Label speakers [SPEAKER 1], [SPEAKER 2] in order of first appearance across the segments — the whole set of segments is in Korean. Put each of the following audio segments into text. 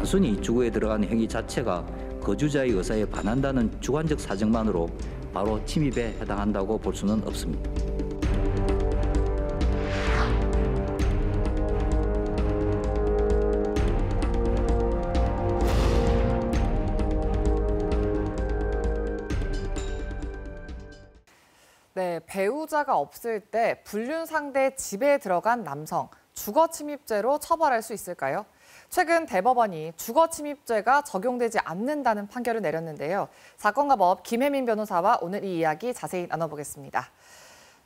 [SPEAKER 1] 단순히 주거에 들어가는 행위 자체가 거주자의 의사에 반한다는 주관적 사정만으로 바로 침입에 해당한다고 볼 수는 없습니다.
[SPEAKER 2] 네, 배우자가 없을 때 불륜 상대 집에 들어간 남성, 주거 침입죄로 처벌할 수 있을까요? 최근 대법원이 주거 침입죄가 적용되지 않는다는 판결을 내렸는데요. 사건과 법 김혜민 변호사와 오늘 이 이야기 자세히 나눠보겠습니다.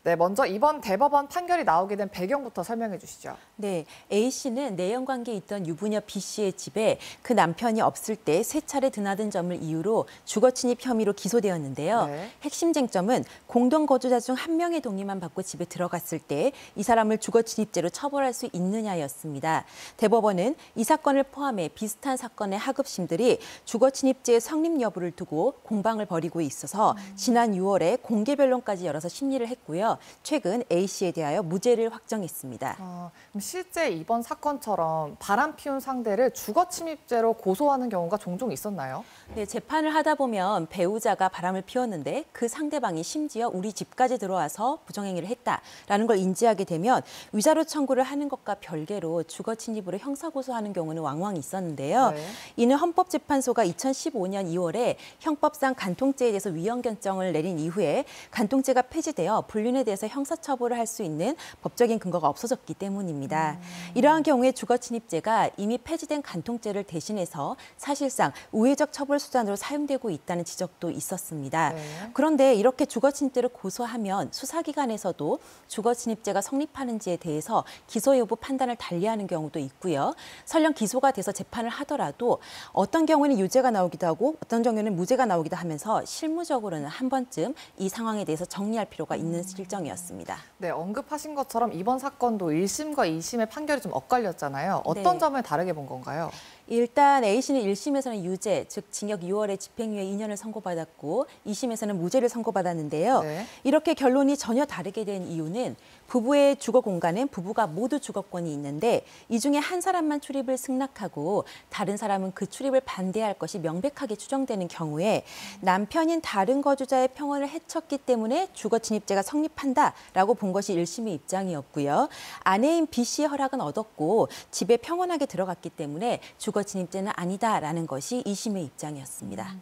[SPEAKER 2] 네, 먼저 이번 대법원 판결이 나오게 된 배경부터 설명해 주시죠.
[SPEAKER 3] 네, A씨는 내연관계에 있던 유부녀 B씨의 집에 그 남편이 없을 때 세 차례 드나든 점을 이유로 주거침입 혐의로 기소되었는데요.
[SPEAKER 2] 네.
[SPEAKER 3] 핵심 쟁점은 공동거주자 중 한 명의 동의만 받고 집에 들어갔을 때 이 사람을 주거침입죄로 처벌할 수 있느냐였습니다. 대법원은 이 사건을 포함해 비슷한 사건의 하급심들이 주거침입죄의 성립 여부를 두고 공방을 벌이고 있어서 지난 6월에 공개 변론까지 열어서 심리를 했고요. 최근 A씨에 대하여 무죄를 확정했습니다.
[SPEAKER 2] 그럼 실제 이번 사건처럼 바람 피운 상대를 주거 침입죄로 고소하는 경우가 종종 있었나요?
[SPEAKER 3] 네, 재판을 하다 보면 배우자가 바람을 피웠는데 그 상대방이 심지어 우리 집까지 들어와서 부정행위를 했다라는 걸 인지하게 되면 위자료 청구를 하는 것과 별개로 주거 침입으로 형사고소하는 경우는 왕왕 있었는데요.
[SPEAKER 2] 네.
[SPEAKER 3] 이는 헌법재판소가 2015년 2월에 형법상 간통죄에 대해서 위헌 결정을 내린 이후에 간통죄가 폐지되어 불륜에 대해서 형사처벌을 할 수 있는 법적인 근거가 없어졌기 때문입니다. 이러한 경우에 주거침입죄가 이미 폐지된 간통죄를 대신해서 사실상 우회적 처벌 수단으로 사용되고 있다는 지적도 있었습니다.
[SPEAKER 2] 네.
[SPEAKER 3] 그런데 이렇게 주거침입죄를 고소하면 수사기관에서도 주거침입죄가 성립하는지에 대해서 기소 여부 판단을 달리하는 경우도 있고요. 설령 기소가 돼서 재판을 하더라도 어떤 경우에는 유죄가 나오기도 하고 어떤 경우에는 무죄가 나오기도 하면서 실무적으로는 한 번쯤 이 상황에 대해서 정리할 필요가 있는 실정이었습니다.
[SPEAKER 2] 네, 언급하신 것처럼 이번 사건도 1심과 2심의 판결이 좀 엇갈렸잖아요. 어떤
[SPEAKER 3] 네.
[SPEAKER 2] 점을 다르게 본 건가요?
[SPEAKER 3] 일단 A씨는 1심에서는 유죄, 즉 징역 2월에 집행유예 2년을 선고받았고 2심에서는 무죄를 선고받았는데요.
[SPEAKER 2] 네.
[SPEAKER 3] 이렇게 결론이 전혀 다르게 된 이유는 부부의 주거 공간엔 부부가 모두 주거권이 있는데 이 중에 한 사람만 출입을 승낙하고 다른 사람은 그 출입을 반대할 것이 명백하게 추정되는 경우에 남편인 다른 거주자의 평온을 해쳤기 때문에 주거침입죄가 성립한다라고 본 것이 1심의 입장이었고요. 아내인 B씨의 허락은 얻었고 집에 평온하게 들어갔기 때문에 주거침입죄는 아니다라는 것이 2심의 입장이었습니다.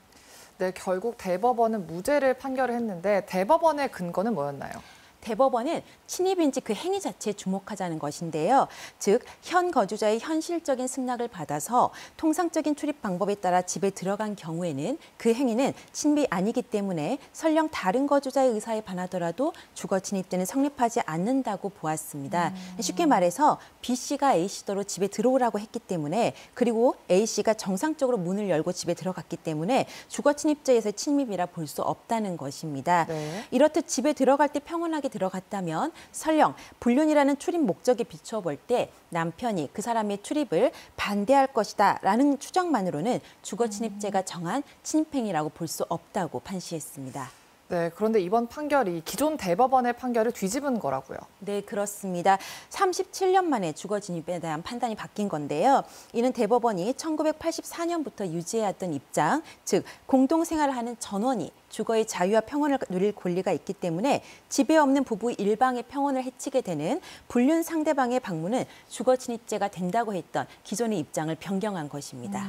[SPEAKER 2] 네, 결국 대법원은 무죄를 판결했는데 대법원의 근거는 뭐였나요?
[SPEAKER 3] 대법원은 침입인지 그 행위 자체에 주목하자는 것인데요. 즉, 현 거주자의 현실적인 승낙을 받아서 통상적인 출입 방법에 따라 집에 들어간 경우에는 그 행위는 침입이 아니기 때문에 설령 다른 거주자의 의사에 반하더라도 주거 침입죄는 성립하지 않는다고 보았습니다. 쉽게 말해서 B씨가 A씨더러 집에 들어오라고 했기 때문에 그리고 A씨가 정상적으로 문을 열고 집에 들어갔기 때문에 주거 침입죄에서의 침입이라 볼 수 없다는 것입니다.
[SPEAKER 2] 네.
[SPEAKER 3] 이렇듯 집에 들어갈 때 평온하게 들어갔다면 설령 불륜이라는 출입 목적에 비추어 볼 때 남편이 그 사람의 출입을 반대할 것이다라는 추정만으로는 주거침입죄가 정한 침입행위라고 볼 수 없다고 판시했습니다.
[SPEAKER 2] 네, 그런데 이번 판결이 기존 대법원의 판결을 뒤집은 거라고요.
[SPEAKER 3] 네, 그렇습니다. 37년 만에 주거 침입에 대한 판단이 바뀐 건데요. 이는 대법원이 1984년부터 유지해왔던 입장, 즉 공동생활을 하는 전원이 주거의 자유와 평온을 누릴 권리가 있기 때문에 집에 없는 부부 일방의 평온을 해치게 되는 불륜 상대방의 방문은 주거 침입죄가 된다고 했던 기존의 입장을 변경한 것입니다.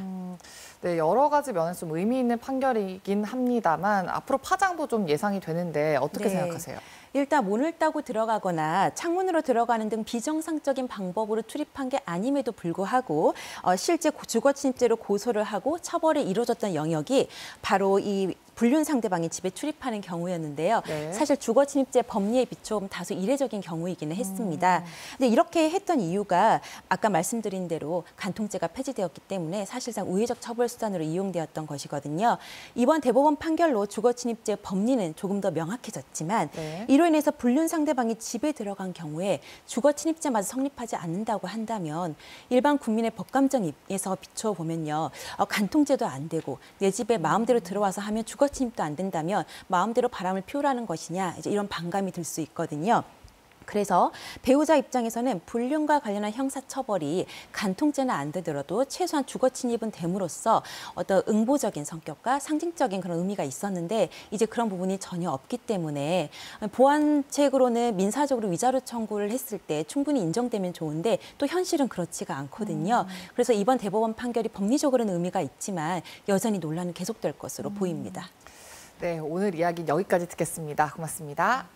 [SPEAKER 2] 네, 여러 가지 면에서 좀 의미 있는 판결이긴 합니다만 앞으로 파장도 좀 예상이 되는데 어떻게
[SPEAKER 3] 네.
[SPEAKER 2] 생각하세요?
[SPEAKER 3] 일단 문을 따고 들어가거나 창문으로 들어가는 등 비정상적인 방법으로 출입한 게 아님에도 불구하고 실제 주거침입죄로 고소를 하고 처벌이 이루어졌던 영역이 바로 이 불륜 상대방이 집에 출입하는 경우였는데요.
[SPEAKER 2] 네.
[SPEAKER 3] 사실 주거침입죄 법리에 비춰보면 다소 이례적인 경우이기는 했습니다. 근데 이렇게 했던 이유가 아까 말씀드린 대로 간통죄가 폐지되었기 때문에 사실상 우회적 처벌 수단으로 이용되었던 것이거든요. 이번 대법원 판결로 주거침입죄 법리는 조금 더 명확해졌지만
[SPEAKER 2] 네.
[SPEAKER 3] 이로 인해서 불륜 상대방이 집에 들어간 경우에 주거침입죄마저 성립하지 않는다고 한다면 일반 국민의 법감정에서 비춰보면요. 간통죄도 안 되고 내 집에 마음대로 들어와서 하면 주거침입도 안 된다면 마음대로 바람을 피우라는 것이냐 이제 이런 반감이 들 수 있거든요. 그래서 배우자 입장에서는 불륜과 관련한 형사처벌이 간통죄는 안 되더라도 최소한 주거 침입은 됨으로써 어떤 응보적인 성격과 상징적인 그런 의미가 있었는데 이제 그런 부분이 전혀 없기 때문에 보완책으로는 민사적으로 위자료 청구를 했을 때 충분히 인정되면 좋은데 또 현실은 그렇지가 않거든요. 그래서 이번 대법원 판결이 법리적으로는 의미가 있지만 여전히 논란은 계속될 것으로 보입니다.
[SPEAKER 2] 네, 오늘 이야기 여기까지 듣겠습니다. 고맙습니다.